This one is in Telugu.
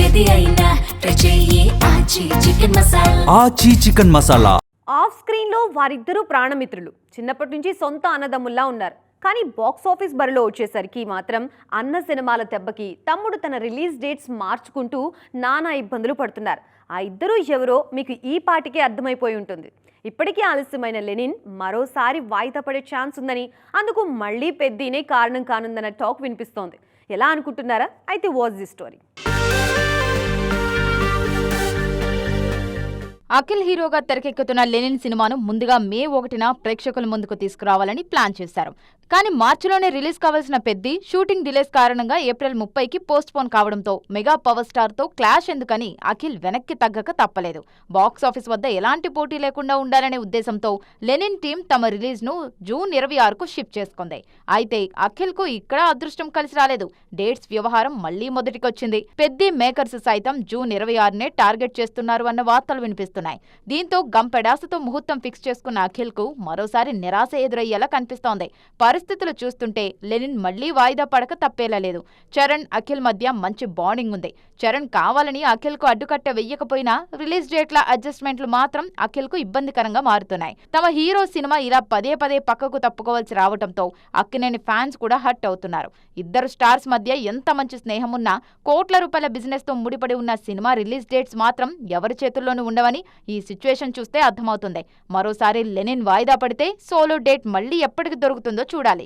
ఏది అయినా ట్రై చెయ్యి ఆచి చికెన్ మసాలా. ఆచి చికెన్ మసాలా. ఆఫ్ స్క్రీన్లో వారిద్దరూ ప్రాణమిత్రులు. చిన్నప్పటి నుంచి సొంత అన్నదమ్ముల్లా ఉన్నారు. కానీ బాక్స్ ఆఫీస్ బరిలో వచ్చేసరికి మాత్రం అన్న సినిమాల దెబ్బకి తమ్ముడు తన రిలీజ్ డేట్స్ మార్చుకుంటూ నానా ఇబ్బందులు పడుతున్నారు. ఆ ఇద్దరూ ఎవరో మీకు ఈ పాటికే అర్థమైపోయి ఉంటుంది. ఇప్పటికీ ఆలస్యమైన లెనిన్ మరోసారి వాయిదా పడే ఛాన్స్ ఉందని, అందుకు మళ్ళీ పెద్దనే కారణం కానుందన్న టాక్ వినిపిస్తోంది. ఎలా అనుకుంటున్నారా? అయితే వాచ్ ది స్టోరీ. అఖిల్ హీరోగా తెరకెక్కుతున్న లెనిన్ సినిమాను ముందుగా మే 1న ప్రేక్షకుల ముందుకు తీసుకురావాలని ప్లాన్ చేశారు. కానీ మార్చిలోనే రిలీజ్ కావాల్సిన పెద్ది షూటింగ్ డిలేస్ కారణంగా ఏప్రిల్ 30కి పోస్ట్ పోన్ కావడంతో మెగా పవర్ స్టార్ తో క్లాష్ ఎందుకని అఖిల్ వెనక్కి తగ్గక తప్పలేదు. బాక్స్ ఆఫీస్ వద్ద ఎలాంటి పోటీ లేకుండా ఉండాలనే ఉద్దేశంతో లెనిన్ టీం తమ రిలీజ్ ను జూన్ 26కు షిఫ్ట్ చేసుకుంది. అయితే అఖిల్ కు ఇక్కడ అదృష్టం కలిసి రాలేదు. డేట్స్ వ్యవహారం మళ్లీ మొదటికొచ్చింది. పెద్ది మేకర్స్ సైతం జూన్ 26నే టార్గెట్ చేస్తున్నారు అన్న వార్తలు వినిపిస్తున్నాయి. దీంతో గంపెడాసతో ముహూర్తం ఫిక్స్ చేసుకున్న అఖిల్ కు మరోసారి నిరాశ ఎదురయ్యేలా కనిపిస్తోంది. పరిస్థితులు చూస్తుంటే లెనిన్ మళ్లీ వాయిదా పడక తప్పేలా లేదు. చరణ్ అఖిల్ మధ్య మంచి బాండింగ్ ఉంది. చరణ్ కావాలని అఖిల్ కు అడ్డుకట్ట వెయ్యకపోయినా రిలీజ్ డేట్ల అడ్జస్ట్మెంట్లు మాత్రం అఖిల్ కు ఇబ్బందికరంగా మారుతున్నాయి. తమ హీరో సినిమా ఇలా పదే పదే పక్కకు తప్పుకోవాల్సి రావడంతో అక్కినేని ఫ్యాన్స్ కూడా హర్ట్ అవుతున్నారు. ఇద్దరు స్టార్స్ మధ్య ఎంత మంచి స్నేహం ఉన్నా కోట్ల రూపాయల బిజినెస్ తో ముడిపడి ఉన్న సినిమా రిలీజ్ డేట్స్ మాత్రం ఎవరి చేతుల్లోనూ ఉండవని ఈ సిచ్యువేషన్ చూస్తే అర్థమవుతుంది. మరోసారి లెనిన్ వాయిదా పడితే సోలో డేట్ మళ్లీ ఎప్పటికి దొరుకుతుందో చూడాలి.